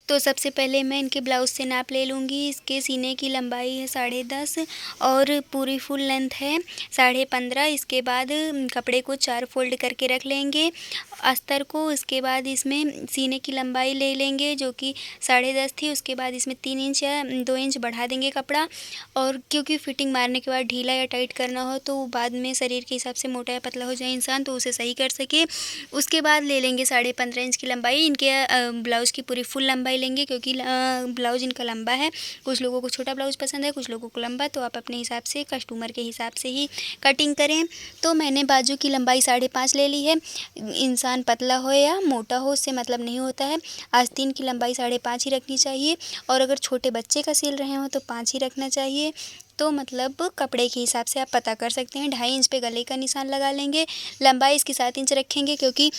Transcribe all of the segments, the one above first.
तो सबसे पहले मैं इनके ब्लाउज़ से नाप ले लूँगी। इसके सीने की लंबाई है 10.5 और पूरी फुल लेंथ है 15.5। इसके बाद कपड़े को 4 फ़ोल्ड करके रख लेंगे अस्तर को। इसके बाद इसमें सीने की लंबाई ले लेंगे जो कि 10.5 थी। उसके बाद इसमें 3 इंच या 2 इंच बढ़ा देंगे कपड़ा। और क्योंकि फिटिंग मारने के बाद ढीला या टाइट करना हो तो बाद में शरीर के हिसाब से मोटा या पतला हो जाए इंसान, तो उसे सही कर सके। उसके बाद ले लेंगे 15.5 इंच की लंबाई। इनके ब्लाउज़ की पूरी फुल लंबाई लेंगे क्योंकि ब्लाउज़ इनका लंबा है। कुछ लोगों को छोटा ब्लाउज़ पसंद है, कुछ लोगों को लंबा, तो आप अपने हिसाब से कस्टमर के हिसाब से ही कटिंग करें। तो मैंने बाजू की लंबाई 5.5 ले ली है। इंसान पतला हो या मोटा हो उससे मतलब नहीं होता है। आस्तीन की लंबाई 5.5 ही रखनी चाहिए और अगर छोटे बच्चे का सिल रहे हो तो 5 ही रखना चाहिए। तो मतलब कपड़े के हिसाब से आप पता कर सकते हैं। 2.5 इंच पे गले का निशान लगा लेंगे। लंबाई इसकी 7 इंच रखेंगे क्योंकि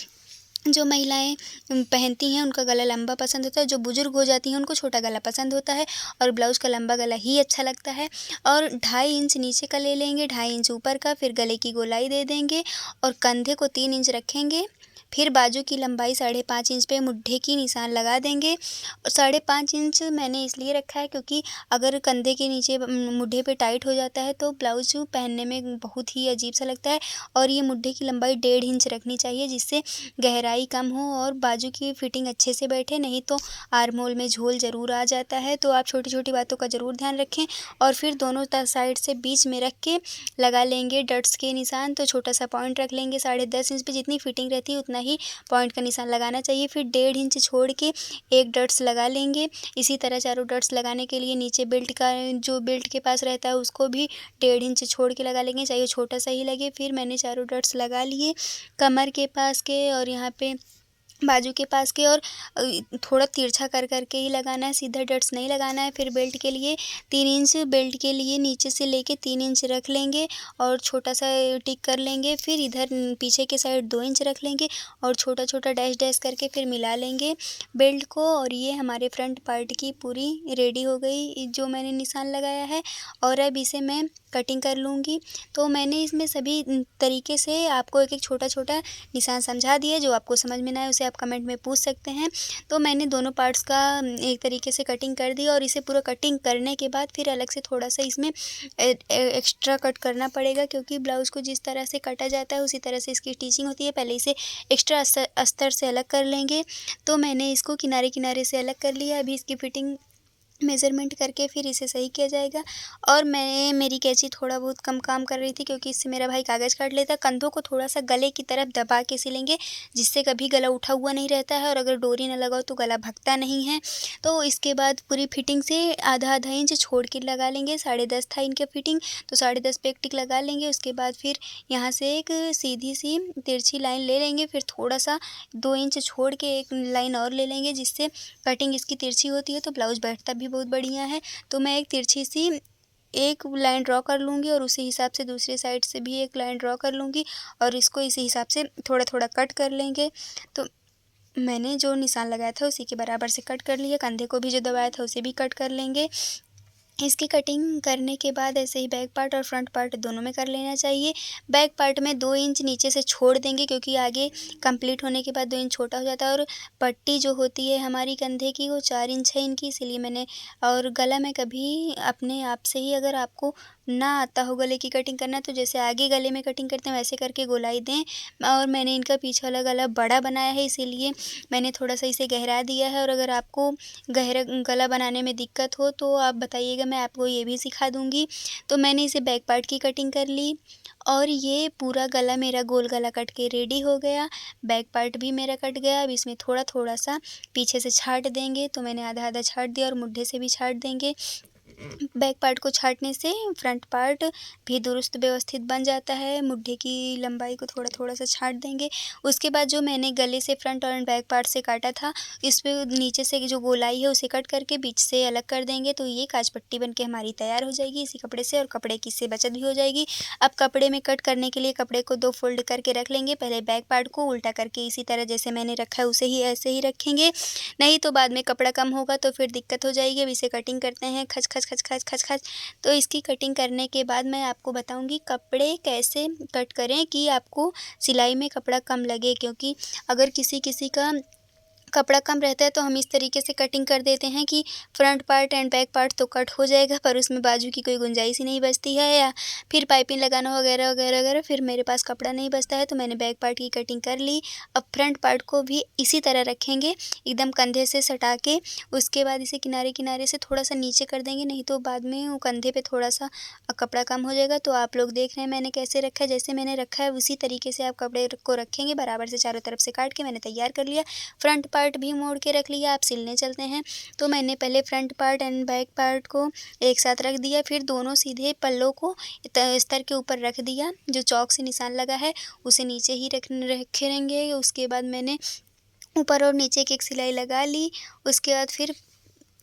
जो महिलाएं पहनती हैं उनका गला लंबा पसंद होता है। जो बुजुर्ग हो जाती हैं उनको छोटा गला पसंद होता है और ब्लाउज़ का लंबा गला ही अच्छा लगता है। और 2.5 इंच नीचे का ले लेंगे, 2.5 इंच ऊपर का, फिर गले की गोलाई दे देंगे और कंधे को 3 इंच रखेंगे। फिर बाजू की लंबाई 5.5 इंच पे मुड्ढे की निशान लगा देंगे। और 5.5 इंच मैंने इसलिए रखा है क्योंकि अगर कंधे के नीचे मुड्ढे पे टाइट हो जाता है तो ब्लाउज़ पहनने में बहुत ही अजीब सा लगता है। और ये मुड्ढे की लंबाई 1.5 इंच रखनी चाहिए जिससे गहराई कम हो और बाजू की फिटिंग अच्छे से बैठे, नहीं तो आर्म होल में झोल ज़रूर आ जाता है। तो आप छोटी-छोटी बातों का ज़रूर ध्यान रखें। और फिर दोनों साइड से बीच में रख के लगा लेंगे डट्स के निशान। तो छोटा सा पॉइंट रख लेंगे 10.5 इंच पे, जितनी फिटिंग रहती है उतना ही पॉइंट का निशान लगाना चाहिए। फिर 1.5 इंच छोड़ के एक डट्स लगा लेंगे। इसी तरह चारों डट्स लगाने के लिए नीचे बेल्ट का जो बेल्ट के पास रहता है उसको भी 1.5 इंच छोड़ के लगा लेंगे, चाहे छोटा सा ही लगे। फिर मैंने चारों डट्स लगा लिए कमर के पास के और यहाँ पे बाजू के पास के, और थोड़ा तिरछा कर के ही लगाना है, सीधा डट्स नहीं लगाना है। फिर बेल्ट के लिए 3 इंच, बेल्ट के लिए नीचे से लेके 3 इंच रख लेंगे और छोटा सा टिक कर लेंगे। फिर इधर पीछे के साइड 2 इंच रख लेंगे और छोटा-छोटा डैश डैश करके फिर मिला लेंगे बेल्ट को। और ये हमारे फ्रंट पार्ट की पूरी रेडी हो गई जो मैंने निशान लगाया है। और अब इसे मैं कटिंग कर लूँगी। तो मैंने इसमें सभी तरीके से आपको एक-एक छोटा-छोटा निशान समझा दिया। जो आपको समझ में ना आए उसे आप कमेंट में पूछ सकते हैं। तो मैंने दोनों पार्ट्स का एक तरीके से कटिंग कर दी और इसे पूरा कटिंग करने के बाद फिर अलग से थोड़ा-सा इसमें एक्स्ट्रा कट करना पड़ेगा क्योंकि ब्लाउज़ को जिस तरह से काटा जाता है उसी तरह से इसकी स्टिचिंग होती है। पहले इसे एक्स्ट्रा अस्तर से अलग कर लेंगे। तो मैंने इसको किनारे-किनारे से अलग कर लिया। अभी इसकी फिटिंग मेज़रमेंट करके फिर इसे सही किया जाएगा। और मेरी कैंची थोड़ा बहुत कम काम कर रही थी क्योंकि इससे मेरा भाई कागज़ काट लेता। कंधों को थोड़ा-सा गले की तरफ दबा के सिलेंगे जिससे कभी गला उठा हुआ नहीं रहता है और अगर डोरी ना लगाओ तो गला भगता नहीं है। तो इसके बाद पूरी फिटिंग से आधा-आधा इंच छोड़ के लगा लेंगे। 10.5 था इनकी फिटिंग, तो 10.5 पे एक टिक लगा लेंगे। उसके बाद फिर यहाँ से एक सीधी-सी तिरछी लाइन ले लेंगे। फिर थोड़ा-सा 2 इंच छोड़ के एक लाइन और ले लेंगे जिससे कटिंग इसकी तिरछी होती है तो ब्लाउज़ बैठता भी बहुत बढ़िया है। तो मैं एक तिरछी सी एक लाइन ड्रॉ कर लूँगी और उसी हिसाब से दूसरी साइड से भी एक लाइन ड्रॉ कर लूँगी और इसको इसी हिसाब से थोड़ा-थोड़ा कट कर लेंगे। तो मैंने जो निशान लगाया था उसी के बराबर से कट कर लिया। कंधे को भी जो दबाया था उसे भी कट कर लेंगे। इसकी कटिंग करने के बाद ऐसे ही बैक पार्ट और फ्रंट पार्ट दोनों में कर लेना चाहिए। बैक पार्ट में 2 इंच नीचे से छोड़ देंगे क्योंकि आगे कंप्लीट होने के बाद 2 इंच छोटा हो जाता है। और पट्टी जो होती है हमारी कंधे की वो 4 इंच है इनकी, इसीलिए मैंने। और गला में कभी अपने आप से ही अगर आपको ना आता हो गले की कटिंग करना तो जैसे आगे गले में कटिंग करते हैं वैसे करके गोलाई दें। और मैंने इनका पीछे वाला गला बड़ा बनाया है इसीलिए मैंने थोड़ा-सा इसे गहरा दिया है। और अगर आपको गहरा गला बनाने में दिक्कत हो तो आप बताइएगा, मैं आपको ये भी सिखा दूँगी। तो मैंने इसे बैक पार्ट की कटिंग कर ली और ये पूरा गला मेरा गोल गला कट के रेडी हो गया। बैक पार्ट भी मेरा कट गया। अब इसमें थोड़ा-थोड़ा सा पीछे से छाँट देंगे, तो मैंने आधा-आधा छाँट दिया और मुड्ढे से भी छाँट देंगे। बैक पार्ट को छाँटने से फ्रंट पार्ट भी दुरुस्त व्यवस्थित बन जाता है। मुड्ढे की लंबाई को थोड़ा-थोड़ा सा छाँट देंगे। उसके बाद जो मैंने गले से फ्रंट और बैक पार्ट से काटा था, इस पे नीचे से जो गोलाई है उसे कट करके बीच से अलग कर देंगे। तो ये काज पट्टी बन के हमारी तैयार हो जाएगी इसी कपड़े से और कपड़े की इससे बचत भी हो जाएगी। अब कपड़े में कट करने के लिए कपड़े को 2 फ़ोल्ड करके रख लेंगे। पहले बैक पार्ट को उल्टा करके इसी तरह जैसे मैंने रखा है उसे ही ऐसे ही रखेंगे, नहीं तो बाद में कपड़ा कम होगा तो फिर दिक्कत हो जाएगी। अब इसे कटिंग करते हैं खच खच खच खच खच खच। तो इसकी कटिंग करने के बाद मैं आपको बताऊंगी कपड़े कैसे कट करें कि आपको सिलाई में कपड़ा कम लगे, क्योंकि अगर किसी किसी का कपड़ा कम रहता है तो हम इस तरीके से कटिंग कर देते हैं कि front part and back part तो कट हो जाएगा, पर उसमें बाजू की कोई गुंजाइश ही नहीं बचती है, या फिर पाइपिंग लगाना वगैरह वगैरह वगैरह, फिर मेरे पास कपड़ा नहीं बचता है। तो मैंने बैक पार्ट की कटिंग कर ली। अब फ्रंट पार्ट को भी इसी तरह रखेंगे, एकदम कंधे से सटा के। उसके बाद इसे किनारे किनारे से थोड़ा सा नीचे कर देंगे, नहीं तो बाद में वो कंधे पे थोड़ा सा कपड़ा कम हो जाएगा। तो आप लोग देख रहे हैं मैंने कैसे रखा है, जैसे मैंने रखा है उसी तरीके से आप कपड़े को रखेंगे। बराबर से चारों तरफ से काट के मैंने तैयार कर लिया। फ्रंट पार्ट भी मोड़ के रख लिया। आप सिलने चलते हैं। तो मैंने पहले front part and back part को एक साथ रख दिया, फिर दोनों सीधे पल्लों को स्तर के ऊपर रख दिया। जो चौक से निशान लगा है उसे नीचे ही रखे रहेंगे। उसके बाद मैंने ऊपर और नीचे की एक सिलाई लगा ली। उसके बाद फिर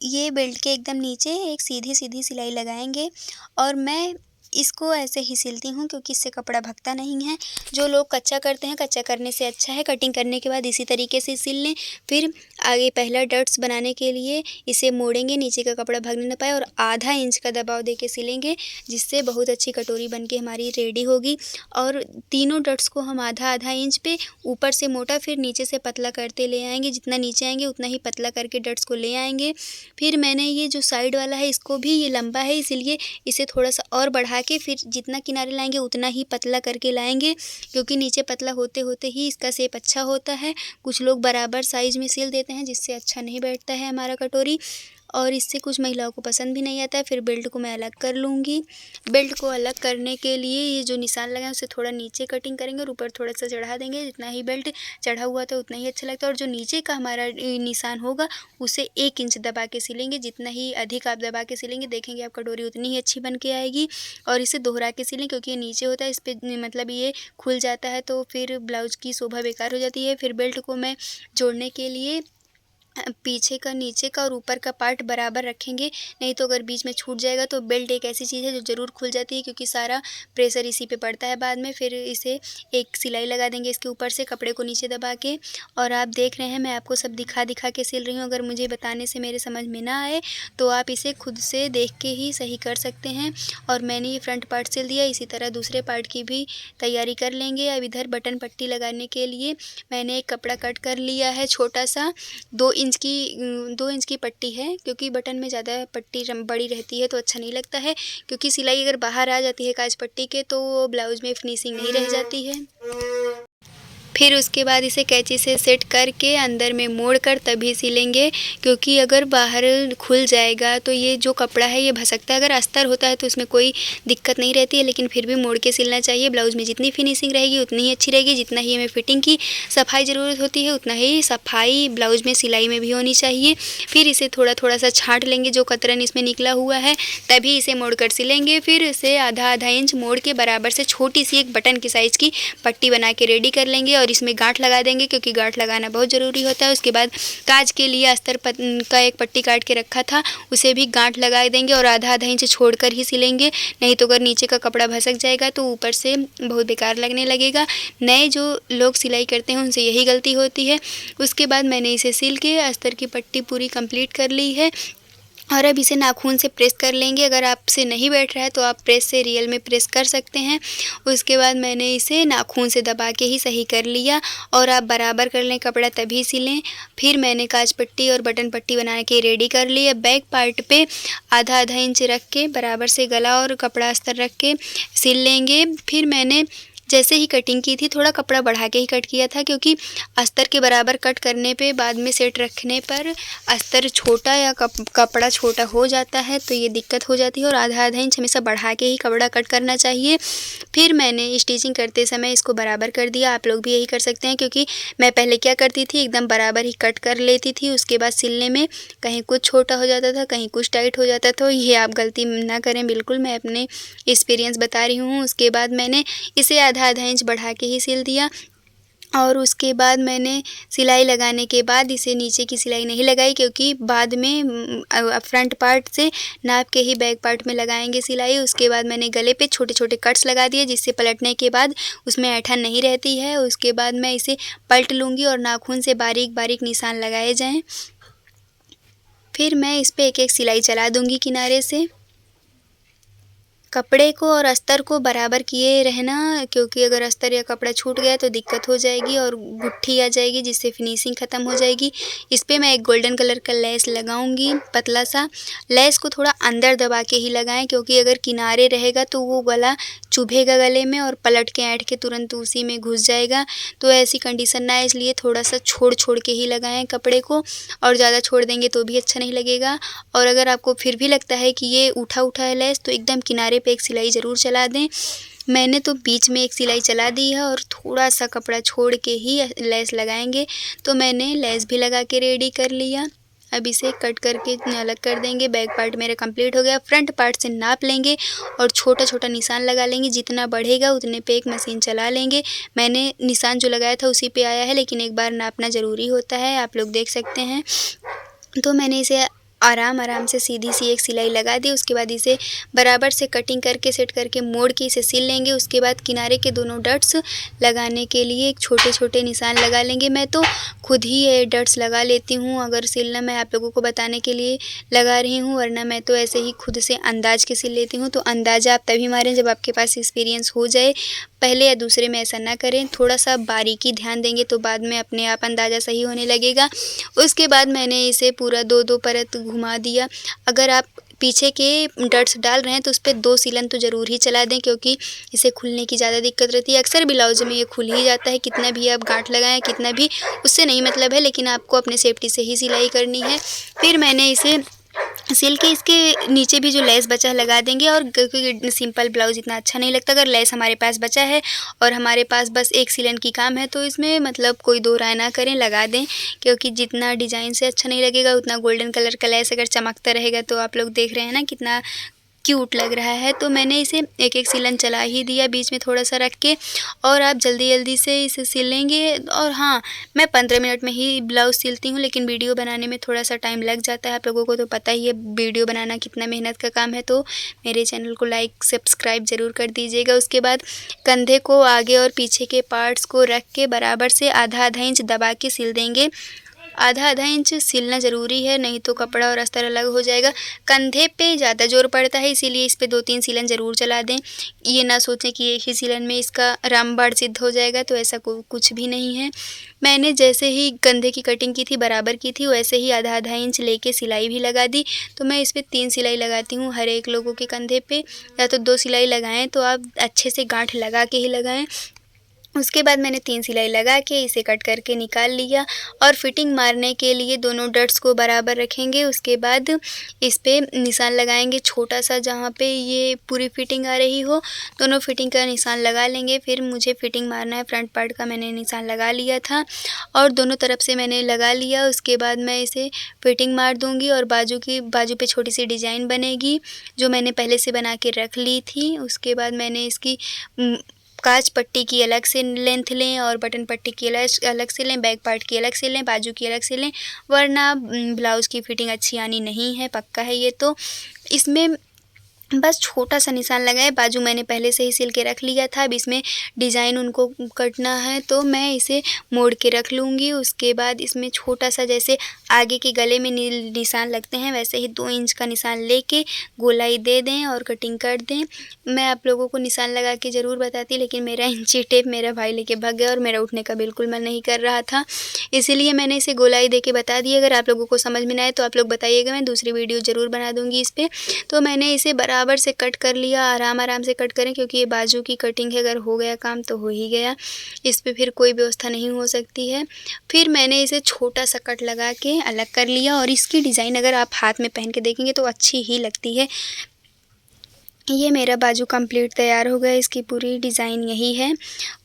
ये बेल्ट के एकदम नीचे एक सीधी सीधी सिलाई लगाएंगे, और मैं इसको ऐसे ही सिलती हूँ क्योंकि इससे कपड़ा भगता नहीं है। जो लोग कच्चा करते हैं, कच्चा करने से अच्छा है कटिंग करने के बाद इसी तरीके से सिल लें। फिर आगे पहला डट्स बनाने के लिए इसे मोड़ेंगे, नीचे का कपड़ा भगने न पाए, और आधा इंच का दबाव दे के सिलेंगे, जिससे बहुत अच्छी कटोरी बन के हमारी रेडी होगी। और तीनों डट्स को हम आधा आधा इंच पे ऊपर से मोटा फिर नीचे से पतला करते ले आएंगे। जितना नीचे आएंगे उतना ही पतला करके डट्स को ले आएंगे। फिर मैंने ये जो साइड वाला है इसको भी, ये लंबा है इसलिए इसे थोड़ा सा और बढ़ा के फिर जितना किनारे लाएंगे उतना ही पतला करके लाएंगे, क्योंकि नीचे पतला होते होते ही इसका शेप अच्छा होता है। कुछ लोग बराबर साइज़ में सिल देते हैं, जिससे अच्छा नहीं बैठता है हमारा कटोरी, और इससे कुछ महिलाओं को पसंद भी नहीं आता है। फिर बेल्ट को मैं अलग कर लूँगी। बेल्ट को अलग करने के लिए ये जो निशान लगा है उसे थोड़ा नीचे कटिंग करेंगे और ऊपर थोड़ा सा चढ़ा देंगे। जितना ही बेल्ट चढ़ा हुआ था उतना ही अच्छा लगता है। और जो नीचे का हमारा निशान होगा उसे 1 इंच दबा के सिलेंगे। जितना ही अधिक आप दबा के सिलेंगे देखेंगे आप कटोरी उतनी ही अच्छी बन के आएगी। और इसे दोहरा के सिलें, क्योंकि ये नीचे होता है, इस पर मतलब ये खुल जाता है तो फिर ब्लाउज़ की शोभा बेकार हो जाती है। फिर बेल्ट को मैं जोड़ने के लिए पीछे का, नीचे का और ऊपर का पार्ट बराबर रखेंगे, नहीं तो अगर बीच में छूट जाएगा तो बेल्ट एक ऐसी चीज़ है जो ज़रूर खुल जाती है, क्योंकि सारा प्रेशर इसी पे पड़ता है बाद में। फिर इसे एक सिलाई लगा देंगे इसके ऊपर से कपड़े को नीचे दबा के। और आप देख रहे हैं मैं आपको सब दिखा दिखा के सिल रही हूँ। अगर मुझे बताने से मेरे समझ में ना आए तो आप इसे खुद से देख के ही सही कर सकते हैं। और मैंने ये फ्रंट पार्ट सिल दिया, इसी तरह दूसरे पार्ट की भी तैयारी कर लेंगे। अब इधर बटन पट्टी लगाने के लिए मैंने एक कपड़ा कट कर लिया है छोटा सा, 2 इंच की पट्टी है, क्योंकि बटन में ज़्यादा पट्टी बड़ी रहती है तो अच्छा नहीं लगता है, क्योंकि सिलाई अगर बाहर आ जाती है काज पट्टी के तो ब्लाउज़ में फिनिशिंग नहीं रह जाती है। फिर उसके बाद इसे कैंची से सेट करके अंदर में मोड़ कर तभी सिलेंगे, क्योंकि अगर बाहर खुल जाएगा तो ये जो कपड़ा है ये भसकता है। अगर अस्तर होता है तो उसमें कोई दिक्कत नहीं रहती है, लेकिन फिर भी मोड़ के सिलना चाहिए। ब्लाउज़ में जितनी फिनिशिंग रहेगी उतनी ही अच्छी रहेगी। जितना ही हमें फिटिंग की सफाई ज़रूरत होती है उतना ही सफाई ब्लाउज़ में सिलाई में भी होनी चाहिए। फिर इसे थोड़ा थोड़ा सा छाँट लेंगे जो कतरन इसमें निकला हुआ है, तभी इसे मोड़ कर सिलेंगे। फिर इसे आधा आधा इंच मोड़ के बराबर से छोटी सी एक बटन की साइज़ की पट्टी बना के रेडी कर लेंगे, और इसमें गांठ लगा देंगे, क्योंकि गांठ लगाना बहुत ज़रूरी होता है। उसके बाद काज के लिए अस्तर का एक पट्टी काट के रखा था उसे भी गांठ लगा देंगे, और आधा आधा इंच छोड़कर ही सिलेंगे, नहीं तो अगर नीचे का कपड़ा भसक जाएगा तो ऊपर से बहुत बेकार लगने लगेगा। नए जो लोग सिलाई करते हैं उनसे यही गलती होती है। उसके बाद मैंने इसे सिल के अस्तर की पट्टी पूरी कंप्लीट कर ली है, और अब इसे नाखून से प्रेस कर लेंगे। अगर आपसे नहीं बैठ रहा है तो आप प्रेस से रियल में प्रेस कर सकते हैं। उसके बाद मैंने इसे नाखून से दबा के ही सही कर लिया, और आप बराबर कर लें कपड़ा तभी सिलें। फिर मैंने काज पट्टी और बटन पट्टी बना के रेडी कर ली। अब बैक पार्ट पे आधा आधा इंच रख के बराबर से गला और कपड़ा अस्तर रख के सिल लेंगे। फिर मैंने जैसे ही कटिंग की थी थोड़ा कपड़ा बढ़ा के ही कट किया था, क्योंकि अस्तर के बराबर कट करने पे बाद में सेट रखने पर अस्तर छोटा या कपड़ा छोटा हो जाता है तो ये दिक्कत हो जाती है। और आधा आधा इंच हमेशा बढ़ा के ही कपड़ा कट करना चाहिए। फिर मैंने स्टिचिंग करते समय इसको बराबर कर दिया। आप लोग भी यही कर सकते हैं, क्योंकि मैं पहले क्या करती थी एकदम बराबर ही कट कर लेती थी। उसके बाद सिलने में कहीं कुछ छोटा हो जाता था, कहीं कुछ टाइट हो जाता था। ये आप गलती ना करें बिल्कुल, मैं अपने एक्सपीरियंस बता रही हूँ। उसके बाद मैंने इसे आधा आधा इंच बढ़ा के ही सिल दिया, और उसके बाद मैंने सिलाई लगाने के बाद इसे नीचे की सिलाई नहीं लगाई, क्योंकि बाद में फ्रंट पार्ट से नाप के ही बैक पार्ट में लगाएंगे सिलाई। उसके बाद मैंने गले पे छोटे छोटे कट्स लगा दिए, जिससे पलटने के बाद उसमें ऐंठन नहीं रहती है। उसके बाद मैं इसे पलट लूँगी और नाखून से बारीक बारीक निशान लगाए जाएँ। फिर मैं इस पर एक एक सिलाई चला दूँगी किनारे से। कपड़े को और अस्तर को बराबर किए रहना, क्योंकि अगर अस्तर या कपड़ा छूट गया तो दिक्कत हो जाएगी और गुट्ठी आ जाएगी जिससे फिनिशिंग ख़त्म हो जाएगी। इस पे मैं एक गोल्डन कलर का लेस लगाऊंगी पतला सा। लेस को थोड़ा अंदर दबा के ही लगाएं, क्योंकि अगर किनारे रहेगा तो वो गला चुभेगा गले में और पलट के ऐंठ के तुरंत उसी में घुस जाएगा। तो ऐसी कंडीशन ना है, इसलिए थोड़ा सा छोड़ छोड़ के ही लगाएं कपड़े को, और ज़्यादा छोड़ देंगे तो भी अच्छा नहीं लगेगा। और अगर आपको फिर भी लगता है कि ये उठा उठा है लेस, तो एकदम किनारे पे एक सिलाई ज़रूर चला दें। मैंने तो बीच में एक सिलाई चला दी है और थोड़ा सा कपड़ा छोड़ के ही लेस लगाएंगे। तो मैंने लेस भी लगा के रेडी कर लिया। अब इसे कट करके अलग कर देंगे। बैक पार्ट मेरा कंप्लीट हो गया। फ्रंट पार्ट से नाप लेंगे और छोटा छोटा निशान लगा लेंगे। जितना बढ़ेगा उतने पे एक मशीन चला लेंगे। मैंने निशान जो लगाया था उसी पे आया है, लेकिन एक बार नापना ज़रूरी होता है, आप लोग देख सकते हैं। तो मैंने इसे आराम से सीधी सी एक सिलाई लगा दी। उसके बाद इसे बराबर से कटिंग करके सेट करके मोड़ के इसे सिल लेंगे। उसके बाद किनारे के दोनों डट्स लगाने के लिए एक छोटे छोटे निशान लगा लेंगे। मैं तो खुद ही ये डट्स लगा लेती हूँ, अगर सिलना मैं आप लोगों को बताने के लिए लगा रही हूँ, वरना मैं तो ऐसे ही खुद से अंदाज के सिल लेती हूँ। तो अंदाज़ा आप तभी मारें जब आपके पास एक्सपीरियंस हो जाए। पहले या दूसरे में ऐसा ना करें, थोड़ा सा बारीकी ध्यान देंगे तो बाद में अपने आप अंदाज़ा सही होने लगेगा। उसके बाद मैंने इसे पूरा 2-2 परत घुमा दिया। अगर आप पीछे के डट्स डाल रहे हैं तो उस पे 2 सीलन तो ज़रूर ही चला दें, क्योंकि इसे खुलने की ज़्यादा दिक्कत रहती है। अक्सर ब्लाउज में ये खुल ही जाता है, कितना भी आप गांठ लगाएं, कितना भी, उससे नहीं मतलब है, लेकिन आपको अपने सेफ्टी से ही सिलाई करनी है। फिर मैंने इसे सिल के इसके नीचे भी जो लेस बचा है लगा देंगे। और क्योंकि सिंपल ब्लाउज़ इतना अच्छा नहीं लगता, अगर लेस हमारे पास बचा है और हमारे पास बस एक सिलन की काम है, तो इसमें मतलब कोई दो राय ना करें, लगा दें। क्योंकि जितना डिज़ाइन से अच्छा नहीं लगेगा उतना गोल्डन कलर का लेस अगर चमकता रहेगा तो आप लोग देख रहे हैं ना कितना क्यूट लग रहा है। तो मैंने इसे एक एक सिलन चला ही दिया बीच में थोड़ा सा रख के, और आप जल्दी जल्दी से इसे सिलेंगे। और हाँ, मैं 15 मिनट में ही ब्लाउज़ सिलती हूँ, लेकिन वीडियो बनाने में थोड़ा सा टाइम लग जाता है। आप लोगों को तो पता ही है वीडियो बनाना कितना मेहनत का काम है। तो मेरे चैनल को लाइक सब्सक्राइब ज़रूर कर दीजिएगा। उसके बाद कंधे को आगे और पीछे के पार्ट्स को रख के बराबर से आधा इंच दबा के सिल देंगे। आधा इंच सिलना ज़रूरी है, नहीं तो कपड़ा और अस्तर अलग हो जाएगा। कंधे पे ज़्यादा जोर पड़ता है, इसीलिए इस पे 2-3 सिलन ज़रूर चला दें। ये ना सोचें कि एक ही सिलन में इसका रामबाण सिद्ध हो जाएगा, तो ऐसा कुछ भी नहीं है। मैंने जैसे ही कंधे की कटिंग की थी, बराबर की थी, वैसे ही आधा इंच लेके सिलाई भी लगा दी। तो मैं इस पे 3 सिलाई लगाती हूँ हर एक लोगों के कंधे पे, या तो 2 सिलाई लगाएँ तो आप अच्छे से गांठ लगा के ही लगाएँ। उसके बाद मैंने 3 सिलाई लगा के इसे कट करके निकाल लिया। और फिटिंग मारने के लिए दोनों डट्स को बराबर रखेंगे। उसके बाद इस पे निशान लगाएंगे छोटा सा, जहाँ पे ये पूरी फिटिंग आ रही हो, दोनों फिटिंग का निशान लगा लेंगे। फिर मुझे फिटिंग मारना है, फ्रंट पार्ट का मैंने निशान लगा लिया था और दोनों तरफ से मैंने लगा लिया। उसके बाद मैं इसे फिटिंग मार दूँगी और बाजू पे छोटी सी डिज़ाइन बनेगी जो मैंने पहले से बना के रख ली थी। उसके बाद मैंने इसकी काज पट्टी की अलग से लेंथ लें और बटन पट्टी की अलग से लें, बैक पार्ट की अलग से लें, बाजू की अलग से लें, वरना ब्लाउज़ की फिटिंग अच्छी आनी नहीं है, पक्का है ये। तो इसमें बस छोटा सा निशान लगाए। बाजू मैंने पहले से ही सिल के रख लिया था, अब इसमें डिज़ाइन उनको कटना है, तो मैं इसे मोड़ के रख लूँगी। उसके बाद इसमें छोटा सा, जैसे आगे के गले में निशान लगते हैं, वैसे ही 2 इंच का निशान लेके गोलाई दे दें और कटिंग कर दें। मैं आप लोगों को निशान लगा के ज़रूर बताती, लेकिन मेरा इंची टेप मेरा भाई लेके भाग गया और मेरा उठने का बिल्कुल मन नहीं कर रहा था, इसीलिए मैंने इसे गोलाई दे के बता दी। अगर आप लोगों को समझ में ना आए तो आप लोग बताइएगा, मैं दूसरी वीडियो ज़रूर बना दूँगी इस पर। तो मैंने इसे बराबर से कट कर लिया। आराम से कट करें, क्योंकि ये बाजू की कटिंग है, अगर हो गया काम तो हो ही गया, इस पे फिर कोई व्यवस्था नहीं हो सकती है। फिर मैंने इसे छोटा सा कट लगा के अलग कर लिया और इसकी डिज़ाइन अगर आप हाथ में पहन के देखेंगे तो अच्छी ही लगती है। ये मेरा बाजू कंप्लीट तैयार हो गया, इसकी पूरी डिज़ाइन यही है।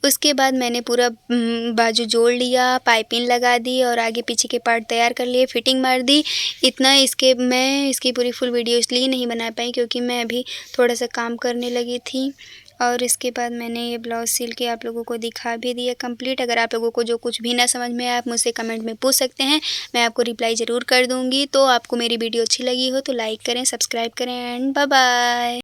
उसके बाद मैंने पूरा बाजू जोड़ लिया, पाइपिंग लगा दी और आगे पीछे के पार्ट तैयार कर लिए, फिटिंग मार दी। इतना मैं इसकी पूरी फुल वीडियो इसलिए नहीं बना पाई क्योंकि मैं अभी थोड़ा सा काम करने लगी थी। और इसके बाद मैंने ये ब्लाउज़ सिल के आप लोगों को दिखा भी दिया कंप्लीट। अगर आप लोगों को जो कुछ भी ना समझ में आए आप मुझसे कमेंट में पूछ सकते हैं, मैं आपको रिप्लाई ज़रूर कर दूँगी। तो आपको मेरी वीडियो अच्छी लगी हो तो लाइक करें, सब्सक्राइब करें एंड बाय बाय।